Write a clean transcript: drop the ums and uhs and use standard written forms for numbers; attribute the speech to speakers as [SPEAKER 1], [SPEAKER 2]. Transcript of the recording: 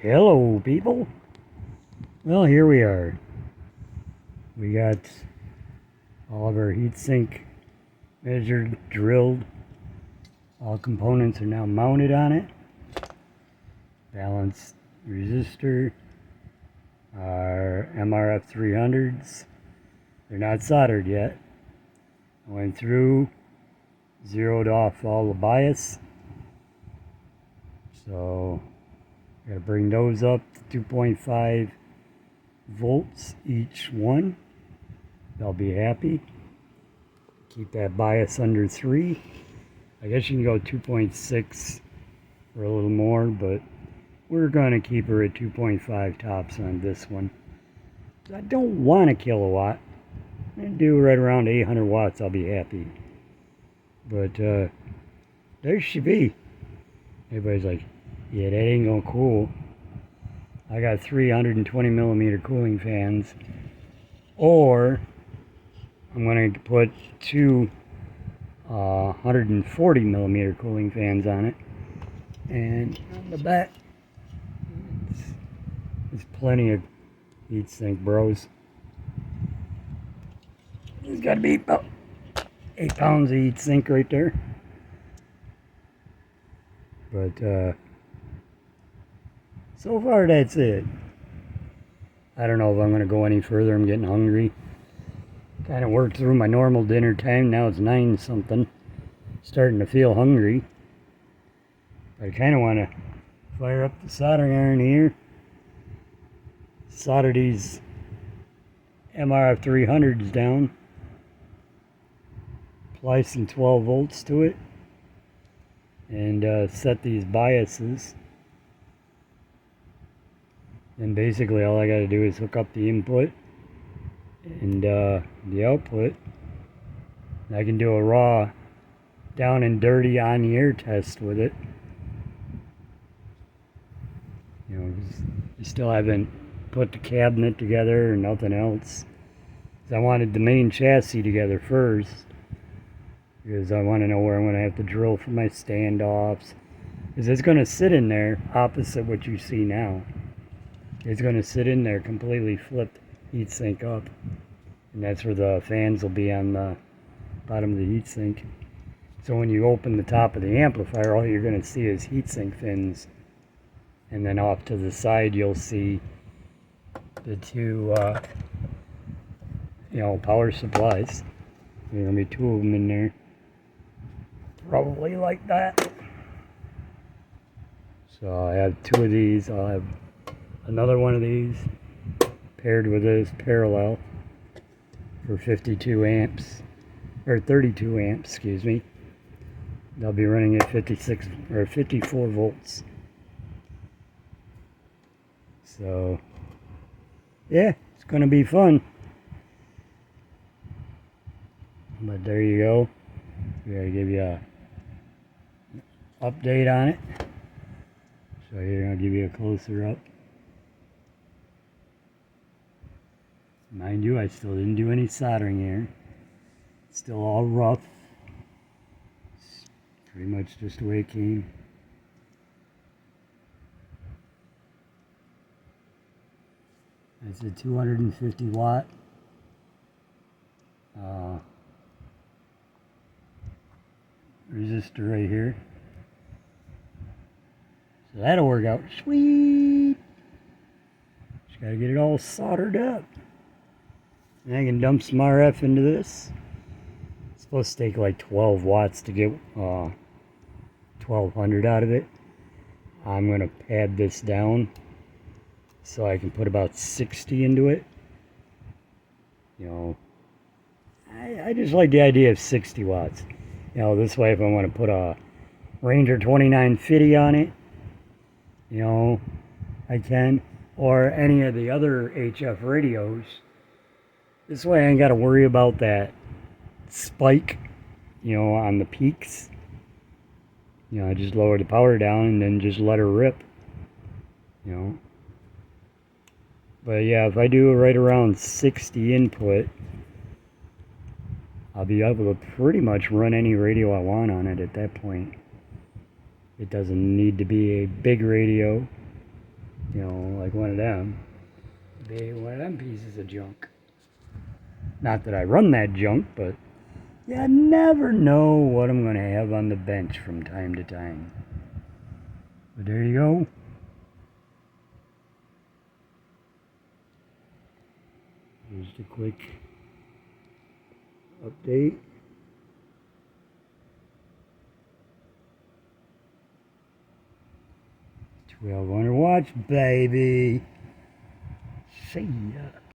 [SPEAKER 1] Hello, people. Well, here we are. We got all of our heatsink measured, drilled. All components are now mounted on it. Balanced resistor, our MRF 300s. They're not soldered yet. I went through, zeroed off all the bias. So, gotta bring those up to 2.5 volts each one. They'll be happy. Keep that bias under 3. I guess you can go 2.6 or a little more, but we're going to keep her at 2.5 tops on this one. I don't want a kilowatt. I'm going to do right around 800 watts. I'll be happy. But there she be. Everybody's like, yeah, that ain't going to cool. I got 320 millimeter cooling fans. Or I'm going to put two 140 millimeter cooling fans on it, and on the back there's plenty of heatsink, bros. There's got to be about 8 pounds of heatsink right there. But so far that's it. I don't know if I'm going to go any further. I'm getting hungry. Kind of worked through my normal dinner time. Now it's 9 something. Starting to feel hungry. I kind of want to fire up the soldering iron here. Solder these MRF 300s down. Apply some 12 volts to it. And set these biases. And basically all I got to do is hook up the input and the output. I can do a raw down and dirty on the air test with it. You know, I still haven't put the cabinet together or nothing else. I wanted the main chassis together first, because I want to know where I'm going to have to drill for my standoffs. Because it's going to sit in there opposite what you see now. It's going to sit in there completely flipped heatsink up. And that's where the fans will be, on the bottom of the heatsink. So when you open the top of the amplifier, all you're going to see is heatsink fins. And then off to the side, you'll see the two, power supplies. There's going to be 2 of them in there. Probably like that. So I have 2 of these. I'll have another one of these paired with this parallel for 52 amps, or 32 amps, excuse me. They'll be running at 56 or 54 volts. So, yeah, it's going to be fun. But there you go. We got to give you a update on it. So here, I'll give you a closer up. Mind you, I still didn't do any soldering here. It's still all rough. It's pretty much just the way it came. That's a 250 watt resistor right here. So that'll work out sweet. Just gotta get it all soldered up. And I can dump some RF into this. It's supposed to take like 12 watts to get 1200 out of it. I'm going to pad this down so I can put about 60 into it. You know, I just like the idea of 60 watts. You know, this way if I want to put a Ranger 2950 on it, you know, I can. Or any of the other HF radios. This way I ain't got to worry about that spike, you know, on the peaks. You know, I just lower the power down and then just let her rip, you know. But yeah, if I do right around 60 input, I'll be able to pretty much run any radio I want on it at that point. It doesn't need to be a big radio. You know, like one of them. Be one of them pieces of junk. Not that I run that junk, but you never know what I'm going to have on the bench from time to time. But there you go. Just a quick update. 1200 watts, baby. See ya.